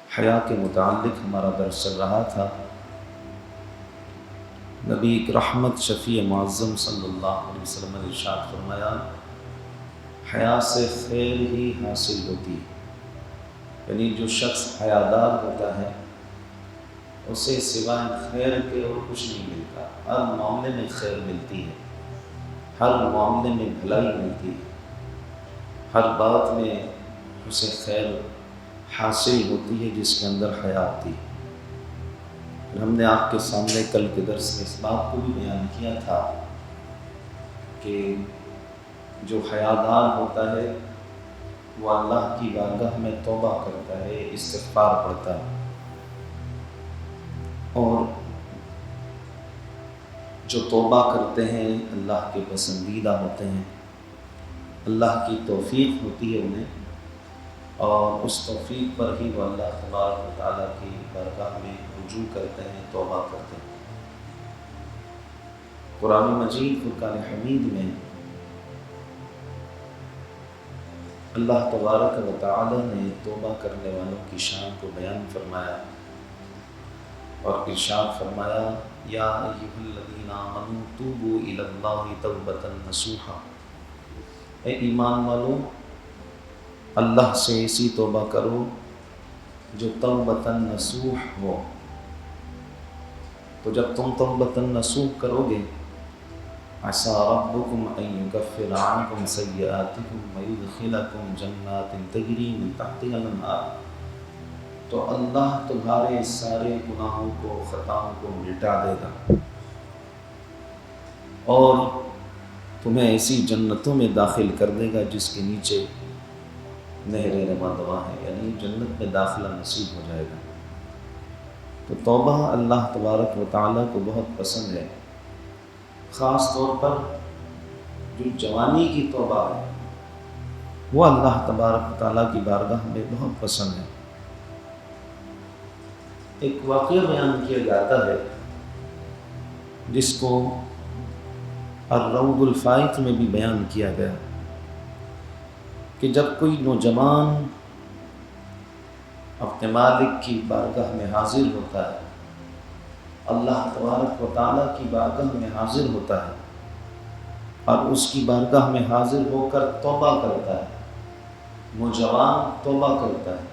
حیا کے متعلق ہمارا درس چل رہا تھا۔ نبی رحمت شفیع معظم صلی اللہ علیہ وسلم نے ارشاد فرمایا، حیا سے خیر ہی حاصل ہوتی ہے، یعنی جو شخص حیادار ہوتا ہے اسے سوائے خیر کے اور کچھ نہیں ملتا۔ ہر معاملے میں خیر ملتی ہے، ہر معاملے میں بھلائی ملتی ہے، ہر بات میں اسے خیر حاصل ہوتی ہے جس کے اندر حیا ہوتی ہے۔ ہم نے آپ کے سامنے کل کے درس میں اس بات کو بھی بیان کیا تھا کہ جو حیادار ہوتا ہے وہ اللہ کی بارگاہ میں توبہ کرتا ہے، استغفار پڑھتا ہے، اور جو توبہ کرتے ہیں اللہ کے پسندیدہ ہوتے ہیں، اللہ کی توفیق ہوتی ہے انہیں، اور اس توفیق پر ہی وہ اللہ تبارک و تعالیٰ کی بارگاہ میں رجوع کرتے ہیں، توبہ کرتے ہیں۔ قرآن مجید فرقان حمید میں اللہ تبارک و تعالیٰ نے توبہ کرنے والوں کی شان کو بیان فرمایا اور ارشاد فرمایا، یا ایھا الذین آمنوا توبوا الی اللہ توبۃ نصوحا، اے ایمان والو اللہ سے ایسی توبہ کرو جو توبۃ نصوح ہو۔ تو جب تم توبۃ نصوح کرو گے، عسیٰ ربکم ان یکفر عنکم سیئاتکم ویدخلکم جنات تجری من تحتہا الانہار، تو اللہ تمہارے سارے گناہوں کو، خطاؤں کو مٹا دے گا اور تمہیں ایسی جنتوں میں داخل کر دے گا جس کے نیچے نہریں رواں دواں ہیں، یعنی جنت میں داخلہ نصیب ہو جائے گا۔ تو توبہ اللہ تبارک و تعالیٰ کو بہت پسند ہے، خاص طور پر جو جوانی کی توبہ ہے وہ اللہ تبارک و تعالیٰ کی بارگاہ میں بہت پسند ہے۔ ایک واقعہ بیان کیا جاتا ہے جس کو الروض الفائق میں بھی بیان کیا گیا کہ جب کوئی نوجوان اپنے مالک کی بارگاہ میں حاضر ہوتا ہے، اللہ تبارک و تعالیٰ کی بارگاہ میں حاضر ہوتا ہے اور اس کی بارگاہ میں حاضر ہو کر توبہ کرتا ہے، نوجوان توبہ کرتا ہے،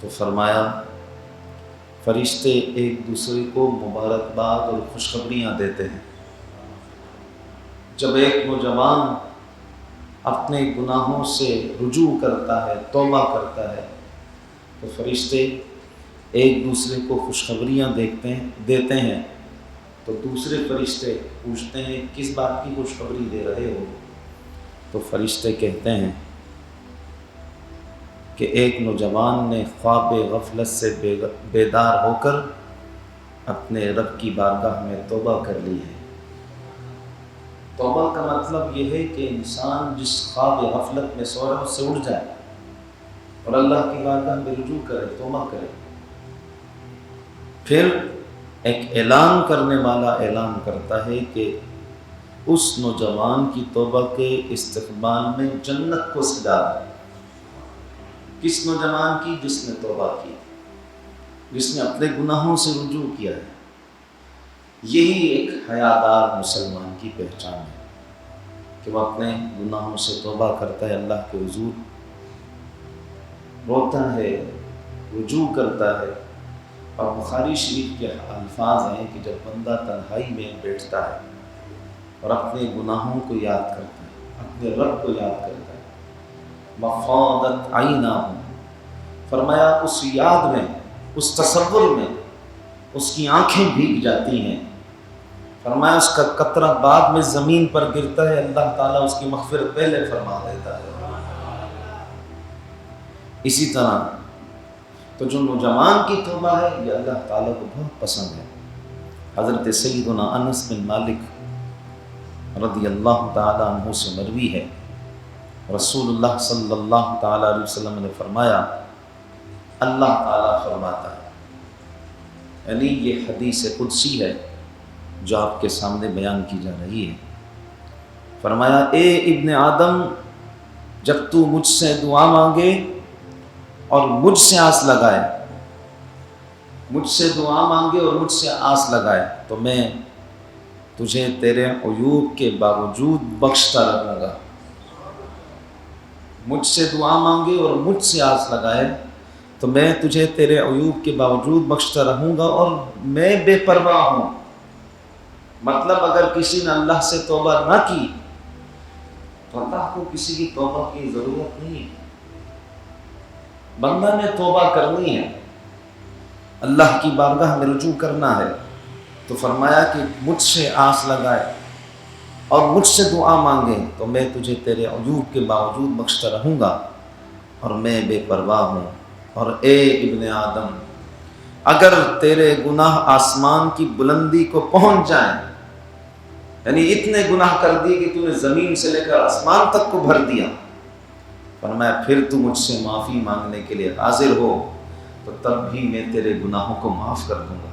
تو فرمایا فرشتے ایک دوسرے کو مبارکباد اور خوشخبریاں دیتے ہیں۔ جب ایک نوجوان اپنے گناہوں سے رجوع کرتا ہے، توبہ کرتا ہے، تو فرشتے ایک دوسرے کو خوشخبریاں دیتے ہیں۔ تو دوسرے فرشتے پوچھتے ہیں کس بات کی خوشخبری دے رہے ہو؟ تو فرشتے کہتے ہیں کہ ایک نوجوان نے خواب غفلت سے بیدار ہو کر اپنے رب کی بارگاہ میں توبہ کر لی ہے۔ توبہ کا مطلب یہ ہے کہ انسان جس خواب غفلت میں سو رہا ہے اس سے اٹھ جائے اور اللہ کی بارگاہ میں رجوع کرے، توبہ کرے۔ پھر ایک اعلان کرنے والا اعلان کرتا ہے کہ اس نوجوان کی توبہ کے استقبال میں جنت کو سجا ہے۔ کس نوجوان کی؟ جس نے توبہ کی، جس نے اپنے گناہوں سے رجوع کیا ہے۔ یہی ایک حیادار مسلمان کی پہچان ہے کہ وہ اپنے گناہوں سے توبہ کرتا ہے، اللہ کے حضور روتا ہے، رجوع کرتا ہے۔ اور بخاری شریف کے الفاظ ہیں کہ جب بندہ تنہائی میں بیٹھتا ہے اور اپنے گناہوں کو یاد کرتا ہے، اپنے رب کو یاد کرتا ہے، وفاضت عیناہ، فرمایا اس یاد میں، اس تصور میں اس کی آنکھیں بھیگ جاتی ہیں۔ فرمایا اس کا قطرہ بعد میں زمین پر گرتا ہے، اللہ تعالیٰ اس کی مغفرت پہلے فرما دیتا ہے۔ اسی طرح تو جو نوجوان کی توبہ ہے یہ اللہ تعالیٰ کو بہت پسند ہے۔ حضرت سیدنا انس بن مالک رضی اللہ تعالیٰ عنہ سے مروی ہے، رسول اللہ صلی اللہ تعالیٰ علیہ وسلم نے فرمایا، اللہ تعالیٰ فرماتا ہے، یعنی یہ حدیث قدسی ہے جو آپ کے سامنے بیان کی جا رہی ہے۔ فرمایا، اے ابن آدم، جب تو مجھ سے دعا مانگے اور مجھ سے آس لگائے مجھ سے دعا مانگے اور مجھ سے آس لگائے تو میں تجھے تیرے عیوب کے باوجود بخشتا رہوں گا۔ مجھ سے دعا مانگے اور مجھ سے آس لگائے تو میں تجھے تیرے عیوب کے باوجود بخشتا رہوں گا، اور میں بے پرواہ ہوں۔ مطلب اگر کسی نے اللہ سے توبہ نہ کی تو اللہ کو کسی کی توبہ کی ضرورت نہیں ہے۔ بندہ نے توبہ کرنی ہے، اللہ کی بارگاہ میں رجوع کرنا ہے، تو فرمایا کہ مجھ سے آس لگائے اور مجھ سے دعا مانگے تو میں تجھے تیرے عیوب کے باوجود بخشتا رہوں گا، اور میں بے پرواہ ہوں۔ اور اے ابن آدم، اگر تیرے گناہ آسمان کی بلندی کو پہنچ جائیں، یعنی اتنے گناہ کر دیے کہ تو نے زمین سے لے کر آسمان تک کو بھر دیا، فرمایا پھر تو مجھ سے معافی مانگنے کے لیے حاضر ہو تو تب بھی میں تیرے گناہوں کو معاف کر دوں گا۔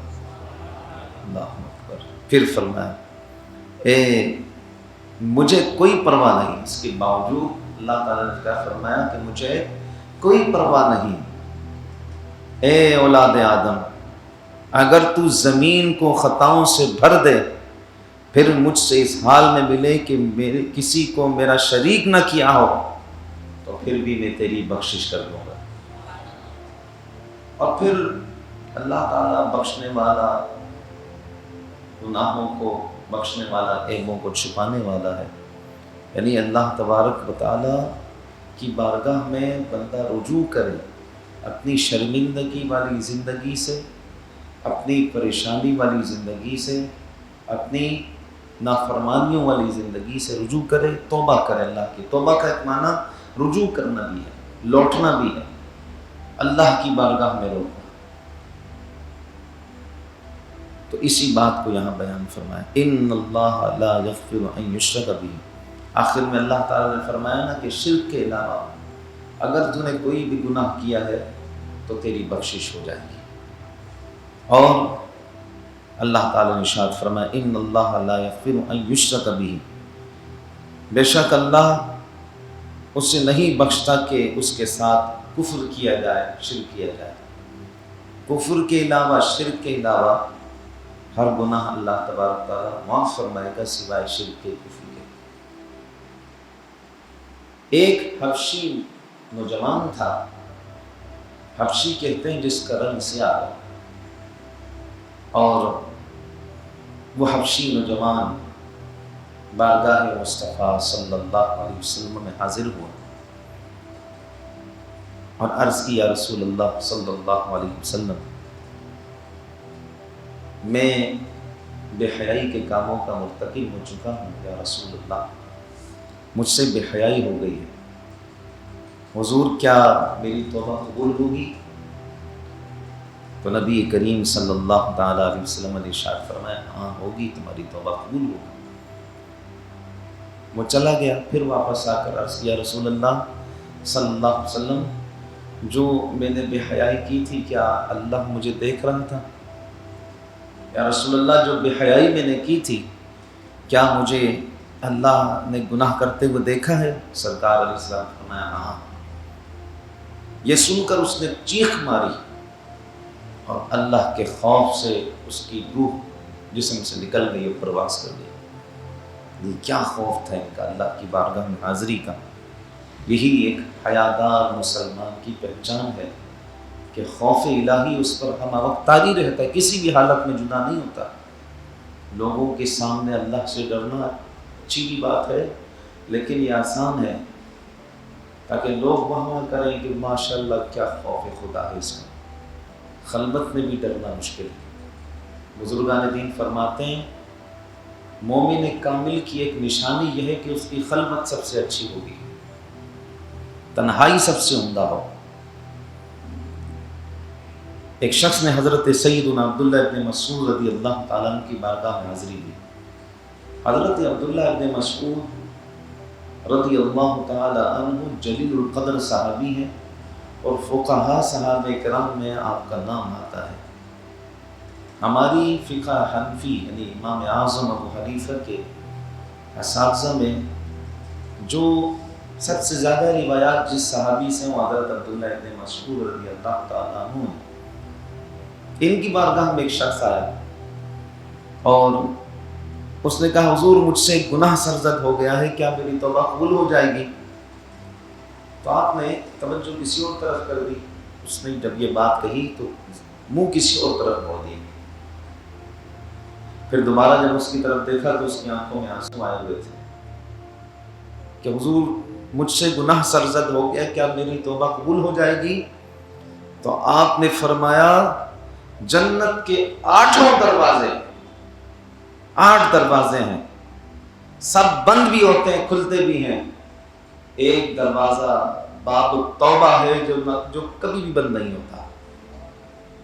اللہ اکبر۔ پھر فرمایا اے مجھے کوئی پرواہ نہیں، اس کے باوجود اللہ تعالیٰ نے کیا فرمایا کہ مجھے کوئی پرواہ نہیں، اے اولاد آدم، اگر تو زمین کو خطاؤں سے بھر دے پھر مجھ سے اس حال میں ملے کہ کسی کو میرا شریک نہ کیا ہو تو پھر بھی میں تیری بخشش کر دوں گا۔ اور پھر اللہ تعالیٰ بخشنے والا، گناہوں کو بخشنے والا، عیبوں کو چھپانے والا ہے۔ یعنی اللہ تبارک و تعالیٰ کی بارگاہ میں بندہ رجوع کرے اپنی شرمندگی والی زندگی سے، اپنی پریشانی والی زندگی سے، اپنی نافرمانیوں والی زندگی سے رجوع کرے، توبہ کرے اللہ کی۔ توبہ کا ایک معنی رجوع کرنا بھی ہے، لوٹنا بھی ہے، اللہ کی بارگاہ میں لوٹنا۔ تو اسی بات کو یہاں بیان فرمایا، ان اللہ لا یغفر ان یشرک بہ۔ آخر میں اللہ تعالیٰ نے فرمایا نا کہ شرک کے علاوہ اگر تو نے کوئی بھی گناہ کیا ہے تو تیری بخشش ہو جائے گی۔ اور اللہ تعالیٰ نے ارشاد فرمایا ان اللہ لا یغفر ان یشرک بہ، بے شک اللہ اسے نہیں بخشتا کہ اس کے ساتھ کفر کیا جائے، شرک کیا جائے۔ کفر کے علاوہ، شرک کے علاوہ ہر گناہ اللہ تبارک تعالیٰ معاف فرمائے گا سوائے شرک کے، کفر کے۔ ایک حبشی نوجوان تھا، حبشی کہتے ہیں جس کا رنگ سیاہ ہے، اور وہ حبشی نوجوان بارگاہ مصطفیٰ صلی اللہ علیہ وسلم میں حاضر ہوا اور عرض کی یا رسول اللہ صلی اللہ علیہ وسلم، میں بے حیائی کے کاموں کا مرتکب ہو چکا ہوں یا رسول اللہ، مجھ سے بے حیائی ہو گئی ہے، حضور کیا میری توبہ قبول ہوگی؟ تو نبی کریم صلی اللہ تعالیٰ علیہ وسلم نے ارشاد فرمایا ہاں ہوگی، تمہاری توبہ قبول ہوگی۔ وہ چلا گیا، پھر واپس آ کر عرض کیا رسول اللہ صلی اللہ علیہ وسلم، جو میں نے بے حیائی کی تھی کیا اللہ مجھے دیکھ رہا تھا؟ یا رسول اللہ جو بے حیائی میں نے کی تھی کیا مجھے اللہ نے گناہ کرتے ہوئے دیکھا ہے؟ سرکار علیہ السلام نے فرمایا ہاں۔ یہ سن کر اس نے چیخ ماری اور اللہ کے خوف سے اس کی روح جسم سے نکل گئی اور پرواز کر گئی۔ یہ کیا خوف تھا ان کا اللہ کی بارگاہ میں حاضری کا۔ یہی ایک حیادار مسلمان کی پہچان ہے کہ خوف الہی اس پر ہمہ وقت طاری رہتا ہے، کسی بھی حالت میں جدا نہیں ہوتا۔ لوگوں کے سامنے اللہ سے ڈرنا اچھی بھی بات ہے، لیکن یہ آسان ہے تاکہ لوگ وہاں کریں کہ ماشاءاللہ کیا خوف خدا ہے اس کا۔ خلوت میں بھی ڈرنا مشکل ہے۔ بزرگان دین فرماتے ہیں مومن کامل کی ایک نشانی یہ ہے کہ اس کی خلوت سب سے اچھی ہوگی، تنہائی سب سے عمدہ ہو۔ ایک شخص نے حضرت سیدنا عبداللہ ابن مسعود رضی اللہ تعالیٰ عنہ کی بارگاہ میں حاضری دی۔ حضرت عبداللہ ابن مسعود رضی اللہ تعالیٰ عنہ جلیل القدر صحابی ہیں اور فقہاء صحابہ کرام میں آپ کا نام آتا ہے۔ ہماری فقہ حنفی یعنی امام اعظم ابو حنیفہ کے اساتذہ میں جو سب سے زیادہ روایات جس صحابی سے وہ حضرت عبداللہ ابن مسعود رضی اللہ تعالیٰ عنہ ہیں۔ ان کی بارگاہ میں ایک شخص آیا اور اس نے کہا حضور مجھ سے گناہ سرزد ہو گیا ہے، کیا میری توبہ قبول ہو جائے گی؟ تو آپ نے توجہ کسی اور طرف کر دی. اس نے جب یہ بات کہی تو منہ کسی اور طرف موڑ دیا. پھر دوبارہ جب اس کی طرف دیکھا تو اس کی آنکھوں میں آنسو آئے ہوئے تھے کہ حضور مجھ سے گناہ سرزد ہو گیا، کیا میری توبہ قبول ہو جائے گی؟ تو آپ نے فرمایا جنت کے 8 دروازے ہیں، سب بند بھی ہوتے ہیں کھلتے بھی ہیں. ایک دروازہ باب التوبہ ہے جو کبھی بھی بند نہیں ہوتا.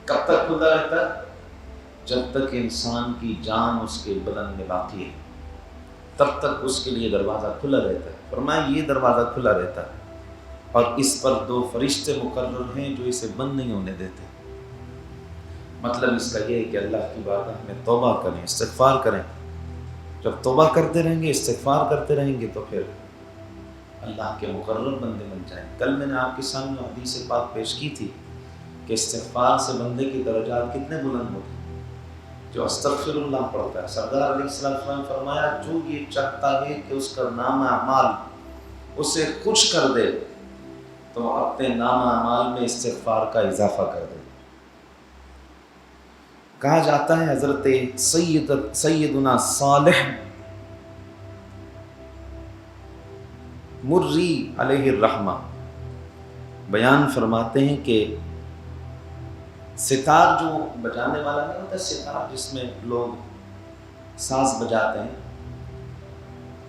کب تک کھلا رہتا ہے؟ جب تک انسان کی جان اس کے بدن میں باقی ہے تب تک اس کے لیے دروازہ کھلا رہتا ہے. فرمایا یہ دروازہ کھلا رہتا ہے اور اس پر 2 فرشتے مقرر ہیں جو اسے بند نہیں ہونے دیتے. مطلب اس کا یہ ہے کہ اللہ کی بارگاہ میں توبہ کریں، استغفار کریں. جب توبہ کرتے رہیں گے، استغفار کرتے رہیں گے تو پھر اللہ کے مقرر بندے بن جائیں. کل میں نے آپ کے سامنے حدیث پاک پیش کی تھی کہ استغفار سے بندے کے درجات کتنے بلند ہوتے ہیں. جو استغفر اللہ پڑھتا ہے، سردار علیہ السلام نے فرمایا جو یہ چاہتا ہے کہ اس کا نام اعمال اسے خوش کر دے تو اپنے نام اعمال میں استغفار کا اضافہ کر دے. کہا جاتا ہے حضرت سیدنا صالح مری علیہ الرحمہ بیان فرماتے ہیں کہ ستار جو بجانے والا نہیں ہوتا، ستار جس میں لوگ ساز بجاتے ہیں،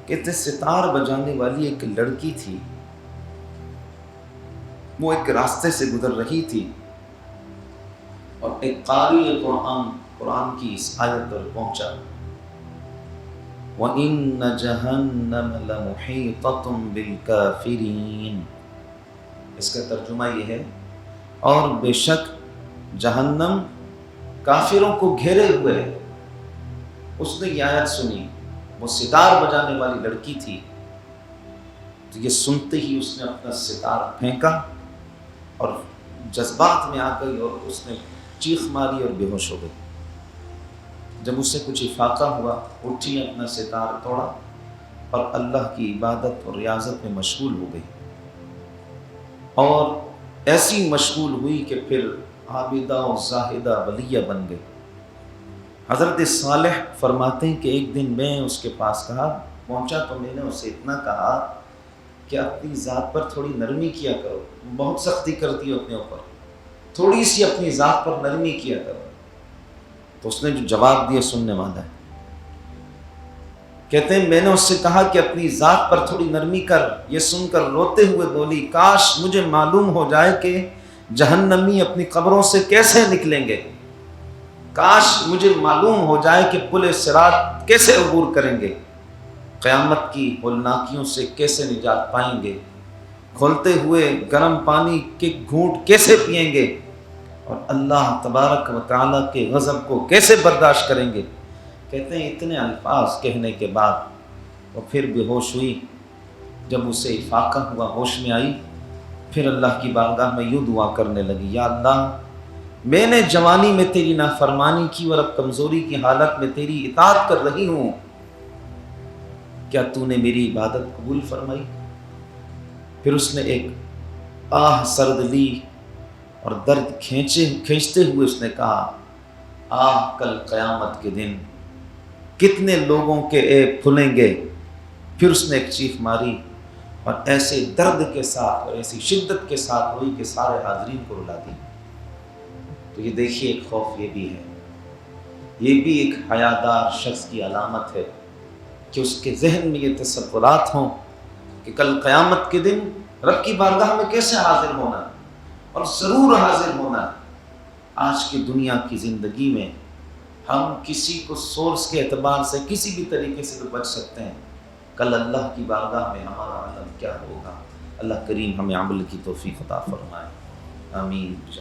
کہتے ستار بجانے والی ایک لڑکی تھی. وہ ایک راستے سے گزر رہی تھی اور ایک قاری قرآن کی اس آیت پر پہنچا وَإِنَّ جَهَنَّمَ لَمُحِيطَةٌ بِالْكَافِرِينَ. اس کا ترجمہ یہ ہے اور بے شک جہنم کافروں کو گھیرے ہوئے ہے. اس نے یہ آیت سنی، وہ ستار بجانے والی لڑکی تھی، تو یہ سنتے ہی اس نے اپنا ستار پھینکا اور جذبات میں آ گئی اور اس نے چیخ ماری اور بے ہوش ہو گئی. جب اس سے کچھ افاقہ ہوا اٹھی، اپنا ستار توڑا اور اللہ کی عبادت اور ریاضت میں مشغول ہو گئی اور ایسی مشغول ہوئی کہ پھر عابدہ و زاہدہ ولیہ بن گئی. حضرت صالح فرماتے ہیں کہ ایک دن میں اس کے پاس پہنچا تو میں نے اسے اتنا کہا کہ اپنی ذات پر تھوڑی نرمی کیا کرو، بہت سختی کرتی ہو اپنے اوپر، تھوڑی سی اپنی ذات پر نرمی کیا کرو. تو اس نے جو جواب دیا سننے والا ہے، کہتے ہیں میں نے اس سے کہا کہ اپنی ذات پر تھوڑی نرمی کر. یہ سن کر روتے ہوئے بولی کاش مجھے معلوم ہو جائے کہ جہنمی اپنی قبروں سے کیسے نکلیں گے، کاش مجھے معلوم ہو جائے کہ پل صراط کیسے عبور کریں گے، قیامت کی ہولناکیوں سے کیسے نجات پائیں گے، کھولتے ہوئے گرم پانی کے گھونٹ کیسے پئیں گے اور اللہ تبارک و تعالیٰ کے غضب کو کیسے برداشت کریں گے. کہتے ہیں اتنے الفاظ کہنے کے بعد وہ پھر بے ہوش ہوئی. جب اسے افاقہ ہوا، ہوش میں آئی، پھر اللہ کی بارگاہ میں یوں دعا کرنے لگی، یا اللہ میں نے جوانی میں تیری نافرمانی کی اور اب کمزوری کی حالت میں تیری اطاعت کر رہی ہوں، کیا تو نے میری عبادت قبول فرمائی؟ پھر اس نے ایک آہ سرد لی اور درد کھینچتے ہوئے اس نے کہا آہ کل قیامت کے دن کتنے لوگوں کے عیب کھلیں گے. پھر اس نے ایک چیخ ماری اور ایسے درد کے ساتھ اور ایسی شدت کے ساتھ ہوئی کہ سارے حاضرین کو رلا دی. تو یہ دیکھیے ایک خوف یہ بھی ہے، یہ بھی ایک حیادار شخص کی علامت ہے کہ اس کے ذہن میں یہ تصورات ہوں کہ کل قیامت کے دن رب کی بارگاہ میں کیسے حاضر ہونا، اور ضرور حاضر ہونا. آج کی دنیا کی زندگی میں ہم کسی کو سورس کے اعتبار سے کسی بھی طریقے سے تو بچ سکتے ہیں، کل اللہ کی بارگاہ میں ہمارا عالم کیا ہوگا. اللہ کریم ہمیں عمل کی توفیق عطا فرمائے، آمین.